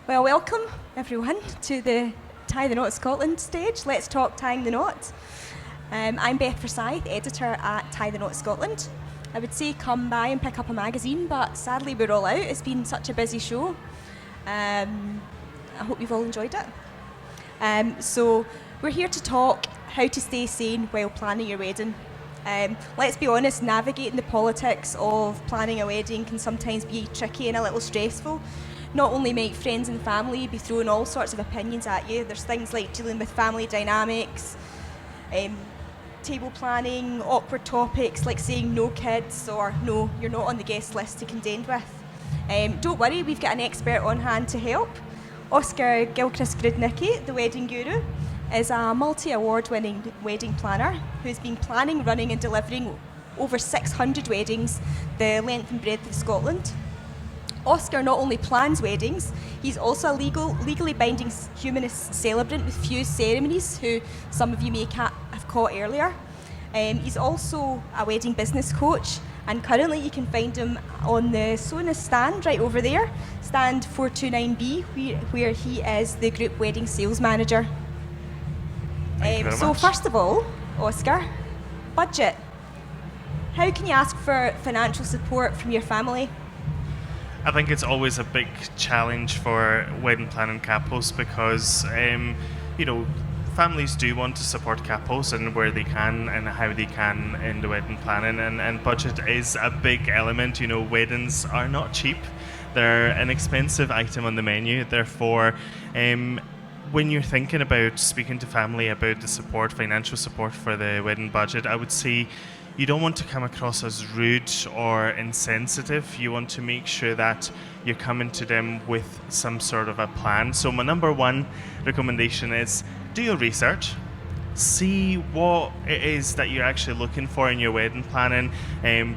Well, welcome everyone to the Tie the Knot Scotland stage. Let's talk tying the knot. I'm Beth Forsyth, editor at Tie the Knot Scotland. I would say come by and pick up a magazine, but sadly we're all out. It's been such a busy show. I hope you've all enjoyed it. So we're here to talk how to stay sane while planning your wedding. Let's be honest, navigating the politics of planning a wedding can sometimes be tricky and a little stressful. Not only might friends and family be throwing all sorts of opinions at you, there's things like dealing with family dynamics, table planning, awkward topics like saying no kids or no, you're not on the guest list to contend with. Don't worry, we've got an expert on hand to help. Oskar Gilchrist-Grodnicki, the wedding guru, is a multi-award-winning wedding planner who's been planning, running and delivering over 600 weddings the length and breadth of Scotland. Oskar not only plans weddings, he's also a legally binding Humanist celebrant with few ceremonies, who some of you may have caught earlier. He's also a wedding business coach, and currently you can find him on the Sonas stand right over there, stand 429B, where he is the group wedding sales manager. So first of all, Oskar, budget. How can you ask for financial support from your family? I think it's always a big challenge for wedding planning couples because, families do want to support couples and where they can and how they can in the wedding planning, and budget is a big element. Weddings are not cheap. They're an expensive item on the menu. Therefore, when you're thinking about speaking to family about the support, financial support for the wedding budget, I would say you don't want to come across as rude or insensitive. You want to make sure that you're coming to them with some sort of a plan. So my number one recommendation is do your research. See what it is that you're actually looking for in your wedding planning,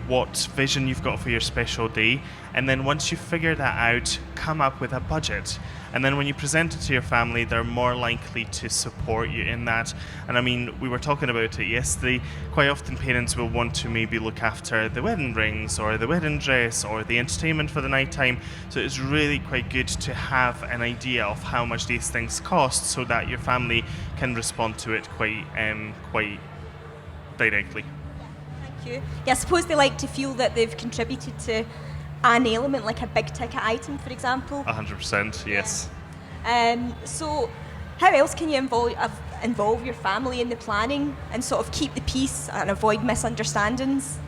what vision you've got for your special day. And then once you figure that out, come up with a budget. And then when you present it to your family, they're more likely to support you in that. And I mean, we were talking about it yesterday. Quite often parents will want to maybe look after the wedding rings or the wedding dress or the entertainment for the night time. So it's really quite good to have an idea of how much these things cost so that your family can respond to it quite directly. Thank you. Yeah, I suppose they like to feel that they've contributed to an element, like a big ticket item, for example. 100%, yes. So how else can you involve your family in the planning and sort of keep the peace and avoid misunderstandings?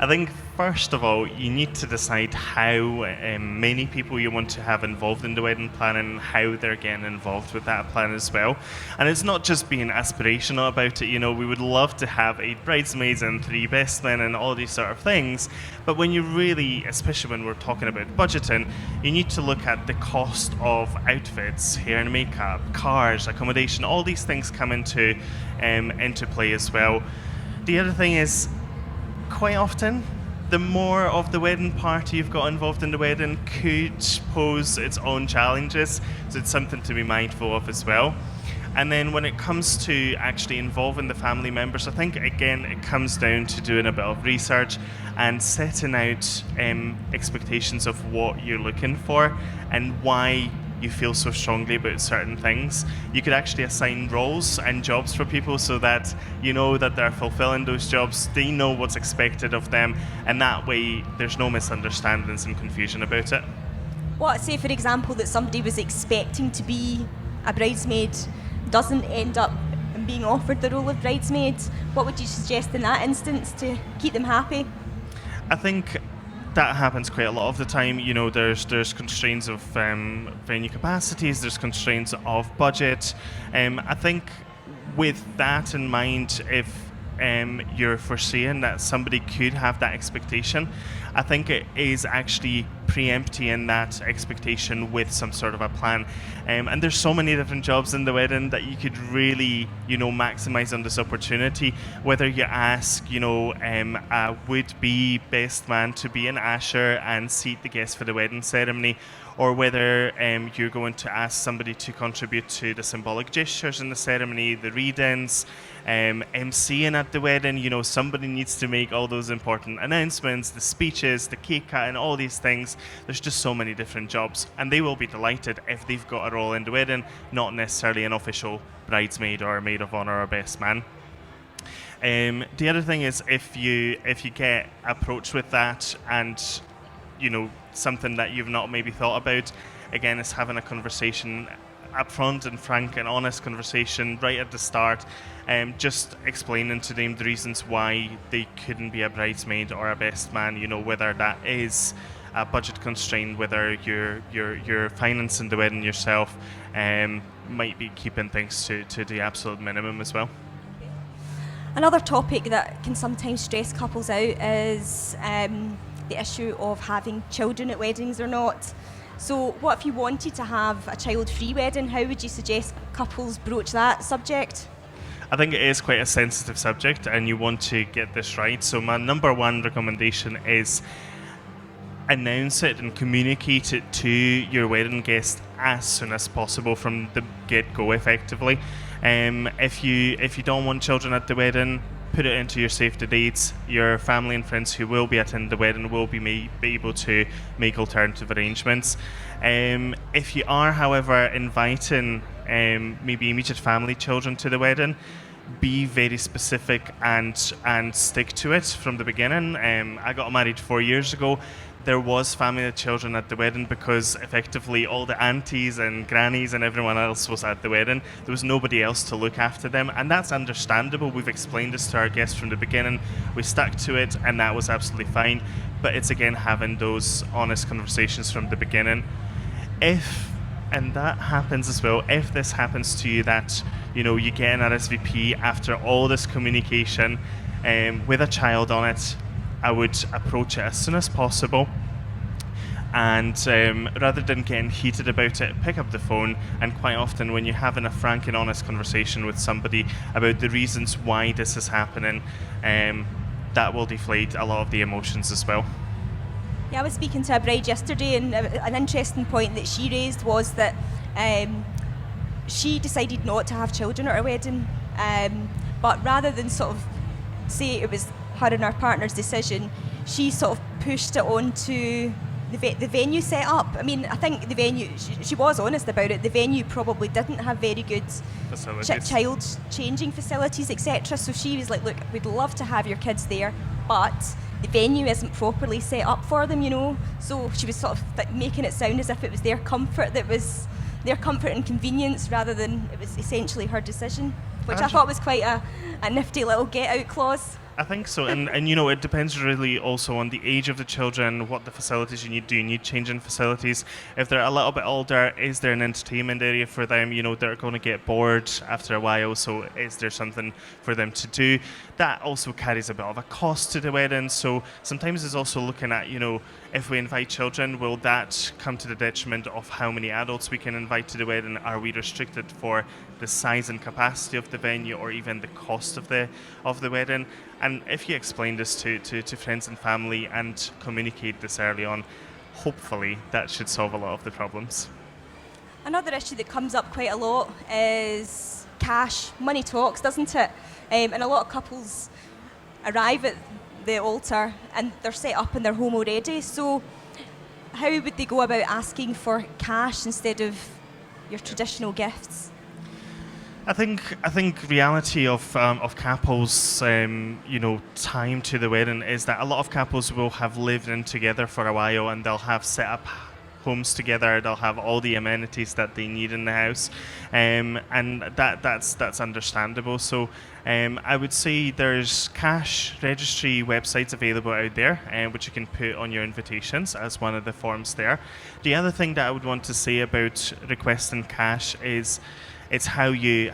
I think first of all, you need to decide how many people you want to have involved in the wedding planning and how they're getting involved with that plan as well. And it's not just being aspirational about it. We would love to have 8 bridesmaids and 3 best men and all these sort of things. But when you really, especially when we're talking about budgeting, you need to look at the cost of outfits, hair and makeup, cars, accommodation. All these things come into play as well. The other thing is, quite often, the more of the wedding party you've got involved in the wedding could pose its own challenges, so it's something to be mindful of as well. And then when it comes to actually involving the family members, I think, again, it comes down to doing a bit of research and setting out expectations of what you're looking for and why you feel so strongly about certain things. You could actually assign roles and jobs for people so that you know that they're fulfilling those jobs, they know what's expected of them, and that way there's no misunderstandings and confusion about it. What, say for example that somebody was expecting to be a bridesmaid doesn't end up being offered the role of bridesmaid? What would you suggest in that instance to keep them happy? I think that happens quite a lot of the time. There's constraints of venue capacities, there's constraints of budget. I think with that in mind, if you're foreseeing that somebody could have that expectation, I think it is actually preempting that expectation with some sort of a plan. And there's so many different jobs in the wedding that you could really, maximize on this opportunity. Whether you ask, a would-be best man to be an usher and seat the guests for the wedding ceremony, or whether you're going to ask somebody to contribute to the symbolic gestures in the ceremony, the read-ins, MCing at the wedding. Somebody needs to make all those important announcements, the speeches, the cake cut, and all these things. weddings. There's just so many different jobs, and they will be delighted if they've got a role in the wedding, not necessarily an official bridesmaid or a maid of honour or best man. The other thing is if you get approached with that and something that you've not maybe thought about, again, it's having a conversation upfront and frank and honest conversation right at the start, just explaining to them the reasons why they couldn't be a bridesmaid or a best man, whether that is a budget constraint, whether you're financing the wedding yourself, might be keeping things to the absolute minimum as well. Another topic that can sometimes stress couples out is the issue of having children at weddings or not. So what if you wanted to have a child-free wedding? How would you suggest couples broach that subject? I think it is quite a sensitive subject and you want to get this right. So my number one recommendation is announce it and communicate it to your wedding guest as soon as possible from the get-go effectively. If you don't want children at the wedding, put it into your save the dates. Your family and friends who will be attending the wedding will be able to make alternative arrangements. If you are, however, inviting maybe immediate family children to the wedding, be very specific and stick to it from the beginning. I got married 4 years ago. There was family and children at the wedding because effectively all the aunties and grannies and everyone else was at the wedding. There was nobody else to look after them, and that's understandable. We've explained this to our guests from the beginning. We stuck to it, and that was absolutely fine. But it's again having those honest conversations from the beginning. And that happens as well, if this happens to you that you get an RSVP after all this communication with a child on it, I would approach it as soon as possible, and rather than getting heated about it, pick up the phone. And quite often when you're having a frank and honest conversation with somebody about the reasons why this is happening, that will deflate a lot of the emotions as well. Yeah, I was speaking to a bride yesterday, and an interesting point that she raised was that she decided not to have children at her wedding, but rather than sort of say it was her and her partner's decision, she sort of pushed it onto the venue set up. I mean, I think the venue, she was honest about it, the venue probably didn't have very good child changing facilities, etc. So she was like, look, we'd love to have your kids there, but the venue isn't properly set up for them, So she was sort of making it sound as if it was their comfort and convenience rather than it was essentially her decision, which I thought was quite a nifty little get-out clause. I think so, and it depends really also on the age of the children, what the facilities you need. Do you need changing facilities? If they're a little bit older, is there an entertainment area for them? They're going to get bored after a while, so is there something for them to do? That also carries a bit of a cost to the wedding, so sometimes it's also looking at, if we invite children, will that come to the detriment of how many adults we can invite to the wedding? Are we restricted for the size and capacity of the venue, or even the cost of the wedding? And if you explain this to friends and family and communicate this early on, hopefully that should solve a lot of the problems. Another issue that comes up quite a lot is cash. Money talks, doesn't it? And a lot of couples arrive at the altar and they're set up and they're home already. So how would they go about asking for cash instead of your traditional gifts? I think reality of couples, time to the wedding is that a lot of couples will have lived in together for a while, and they'll have set up homes together. They'll have all the amenities that they need in the house, and that's understandable. So I would say there's cash registry websites available out there, which you can put on your invitations as one of the forms there. The other thing that I would want to say about requesting cash is it's how you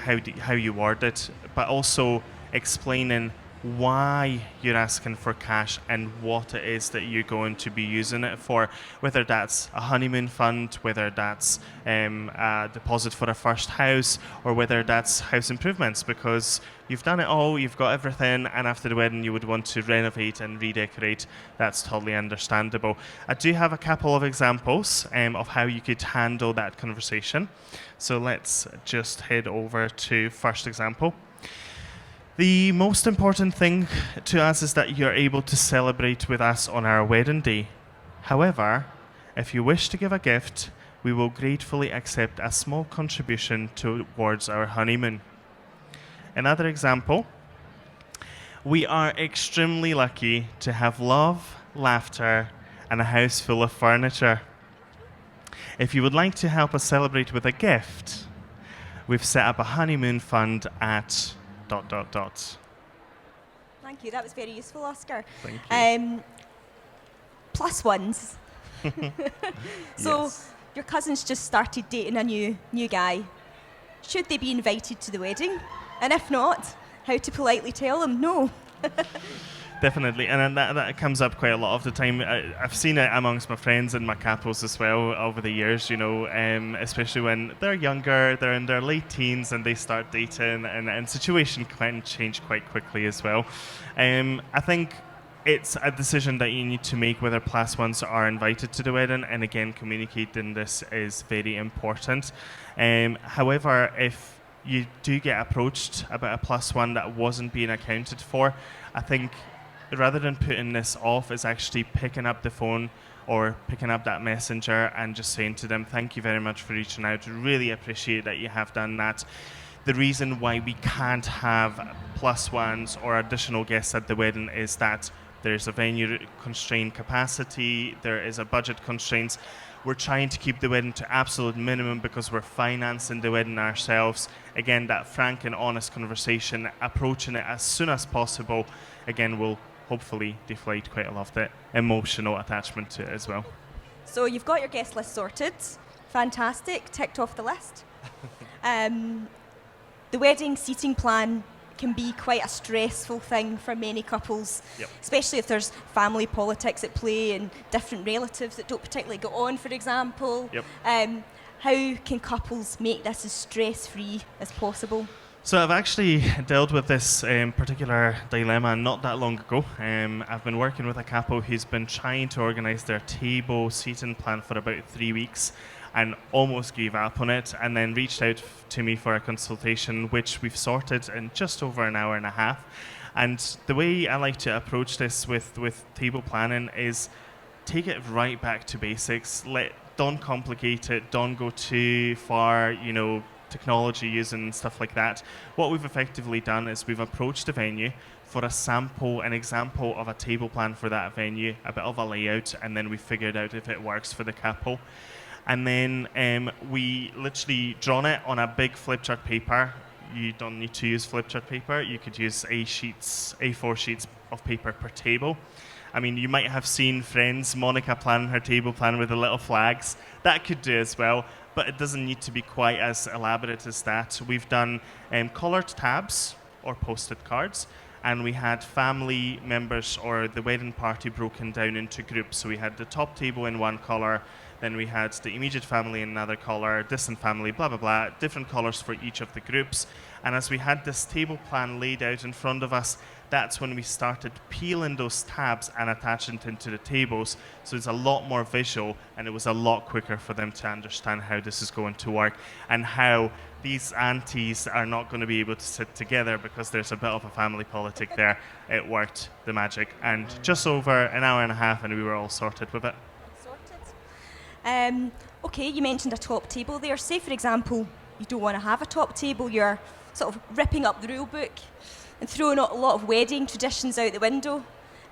word it, but also explaining why you're asking for cash and what it is that you're going to be using it for, whether that's a honeymoon fund, whether that's a deposit for a first house, or whether that's house improvements, because you've done it all, you've got everything, and after the wedding you would want to renovate and redecorate. That's totally understandable. I do have a couple of examples of how you could handle that conversation. So let's just head over to first example. The most important thing to us is that you're able to celebrate with us on our wedding day. However, If you wish to give a gift, we will gratefully accept a small contribution towards our honeymoon. Another example, we are extremely lucky to have love, laughter, and a house full of furniture. If you would like to help us celebrate with a gift, we've set up a honeymoon fund at ... Thank you. That was very useful, Oscar. Thank you. Plus ones. So Yes. your cousin's just started dating a new guy. Should they be invited to the wedding? And if not, how to politely tell them no? Definitely, and that comes up quite a lot of the time. I've seen it amongst my friends and my couples as well over the years, especially when they're younger, they're in their late teens and they start dating, and situation can change quite quickly as well. I think it's a decision that you need to make whether plus ones are invited to the wedding, and again, communicating this is very important. However, if you do get approached about a plus one that wasn't being accounted for, I think rather than putting this off, is actually picking up the phone or picking up that messenger and just saying to them, thank you very much for reaching out. Really appreciate that you have done that. The reason why we can't have plus ones or additional guests at the wedding is that there's a venue constrained capacity, there is a budget constraints. We're trying to keep the wedding to absolute minimum because we're financing the wedding ourselves. Again, that frank and honest conversation, approaching it as soon as possible, again, will hopefully deflate quite a lot of the emotional attachment to it as well. So you've got your guest list sorted. Fantastic. Ticked off the list. The wedding seating plan can be quite a stressful thing for many couples, especially if there's family politics at play and different relatives that don't particularly get on, for example. How can couples make this as stress-free as possible? So I've actually dealt with this particular dilemma not that long ago. I've been working with a couple who's been trying to organise their table seating plan for about 3 weeks and almost gave up on it, and then reached out to me for a consultation, which we've sorted in just over an hour and a half. And the way I like to approach this with table planning is take it right back to basics. Don't complicate it, don't go too far, technology using and stuff like that. What we've effectively done is we've approached the venue for an example of a table plan for that venue, a bit of a layout, and then we figured out if it works for the couple. And then we literally drawn it on a big flip chart paper. You don't need to use flip chart paper. You could use A4 sheets of paper per table. I mean, you might have seen Friends, Monica planning her table plan with the little flags. That could do as well, but it doesn't need to be quite as elaborate as that. We've done coloured tabs or post-it cards, and we had family members or the wedding party broken down into groups. So we had the top table in one colour, then we had the immediate family in another colour, distant family, blah, blah, blah, different colours for each of the groups. And as we had this table plan laid out in front of us, that's when we started peeling those tabs and attaching it into the tables. So it's a lot more visual, and it was a lot quicker for them to understand how this is going to work and how these aunties are not going to be able to sit together because there's a bit of a family politic there. It worked, the magic. And just over an hour and a half, and we were all sorted with it. Okay, you mentioned a top table there. Say, for example, you don't want to have a top table. You're sort of ripping up the rule book and throwing a lot of wedding traditions out the window.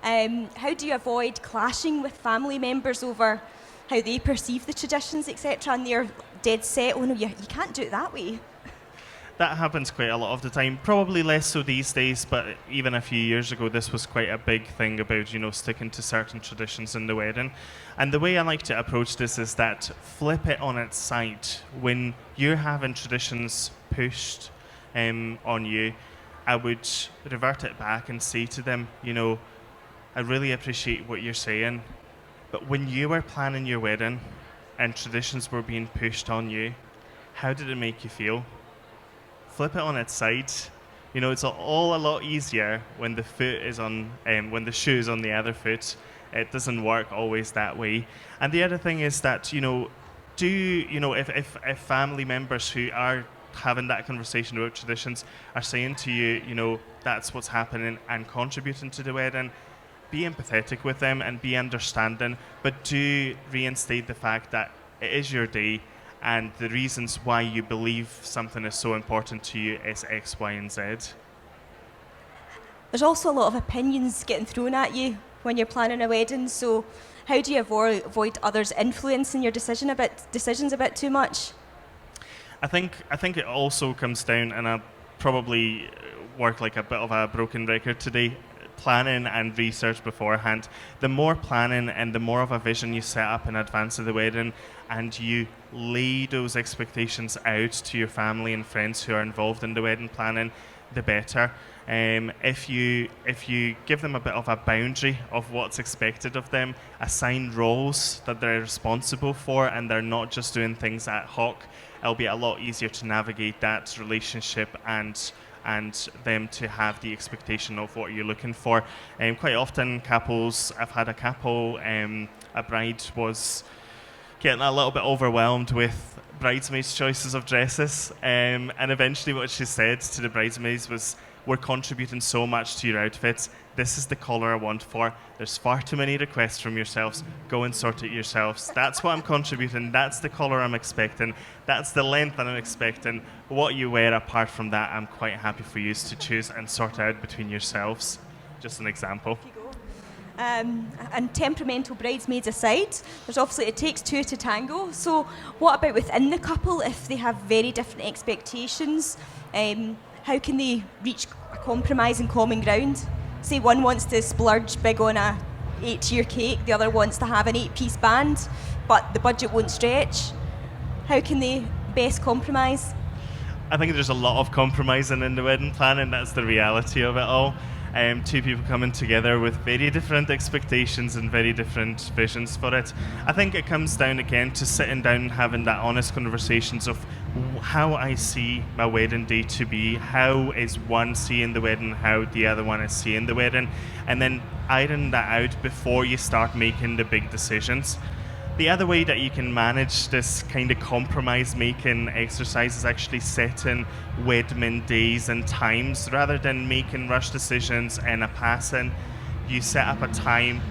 How do you avoid clashing with family members over how they perceive the traditions, etc., and they're dead set, oh no, you can't do it that way? That happens quite a lot of the time. Probably less so these days, but even a few years ago, this was quite a big thing about, sticking to certain traditions in the wedding. And the way I like to approach this is that flip it on its side. When you're having traditions pushed on you, I would revert it back and say to them, I really appreciate what you're saying, but when you were planning your wedding and traditions were being pushed on you, how did it make you feel? Flip it on its side. It's all a lot easier when the foot is on, when the shoe is on the other foot. It doesn't work always that way. And the other thing is that, if family members who are having that conversation about traditions are saying to you, that's what's happening and contributing to the wedding, be empathetic with them and be understanding, but do reinstate the fact that it is your day and the reasons why you believe something is so important to you is X, Y, and Z. There's also a lot of opinions getting thrown at you when you're planning a wedding, so how do you avoid others influencing your decisions a bit too much? I think it also comes down, and I'll probably work like a bit of a broken record today, planning and research beforehand. The more planning and the more of a vision you set up in advance of the wedding, and you lay those expectations out to your family and friends who are involved in the wedding planning, the better. If you give them a bit of a boundary of what's expected of them, assign roles that they're responsible for, and they're not just doing things ad hoc, it'll be a lot easier to navigate that relationship and them to have the expectation of what you're looking for. Quite often I've had a couple, a bride was getting a little bit overwhelmed with bridesmaids' choices of dresses, and eventually what she said to the bridesmaids was, we're contributing so much to your outfits. This is the colour I want for. There's far too many requests from yourselves. Go and sort it yourselves. That's what I'm contributing. That's the colour I'm expecting. That's the length that I'm expecting. What you wear apart from that, I'm quite happy for you to choose and sort out between yourselves. Just an example. And temperamental bridesmaids aside, there's obviously it takes two to tango. So what about within the couple if they have very different expectations? How can they reach a compromise and common ground? Say one wants to splurge big on a 8-tier cake, the other wants to have an 8-piece band, but the budget won't stretch. How can they best compromise? I think there's a lot of compromising in the wedding planning. That's the reality of it all. Two people coming together with very different expectations and very different visions for it. I think it comes down again to sitting down and having that honest conversations of how I see my wedding day to be, how is one seeing the wedding, how the other one is seeing the wedding, and then iron that out before you start making the big decisions. The other way that you can manage this kind of compromise making exercise is actually setting wedding days and times rather than making rush decisions in a passing. You set up a time.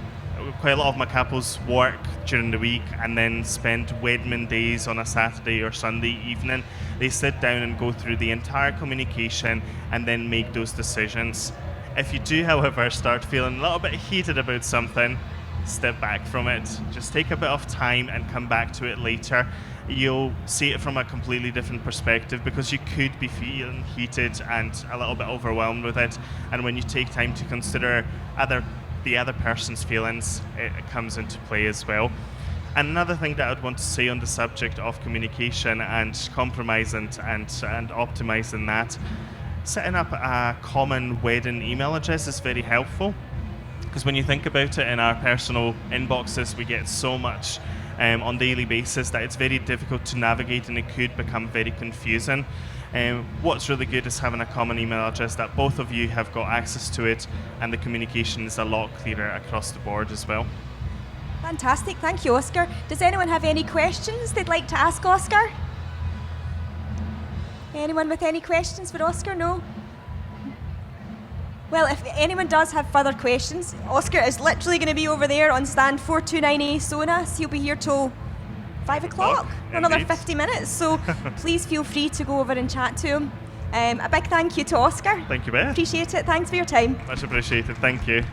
Quite a lot of my couples work during the week and then spend wedding days on a Saturday or Sunday evening. They sit down and go through the entire communication and then make those decisions. If you do, however, start feeling a little bit heated about something, step back from it. Just take a bit of time and come back to it later. You'll see it from a completely different perspective because you could be feeling heated and a little bit overwhelmed with it. And when you take time to consider the other person's feelings, it comes into play as well. And another thing that I'd want to say on the subject of communication and compromising and optimizing that, setting up a common wedding email address is very helpful. Because when you think about it, in our personal inboxes, we get so much on a daily basis that it's very difficult to navigate and it could become very confusing. What's really good is having a common email address that both of you have got access to it, and the communication is a lot clearer across the board as well. Fantastic, thank you, Oscar. Does anyone have any questions they'd like to ask Oscar? Anyone with any questions for Oscar? No? Well, if anyone does have further questions, Oscar is literally going to be over there on stand 429A Sonas. He'll be here till 5 o'clock, for another 50 minutes. So please feel free to go over and chat to him. A big thank you to Oscar. Thank you, Beth. Appreciate it. Thanks for your time. Much appreciated. Thank you.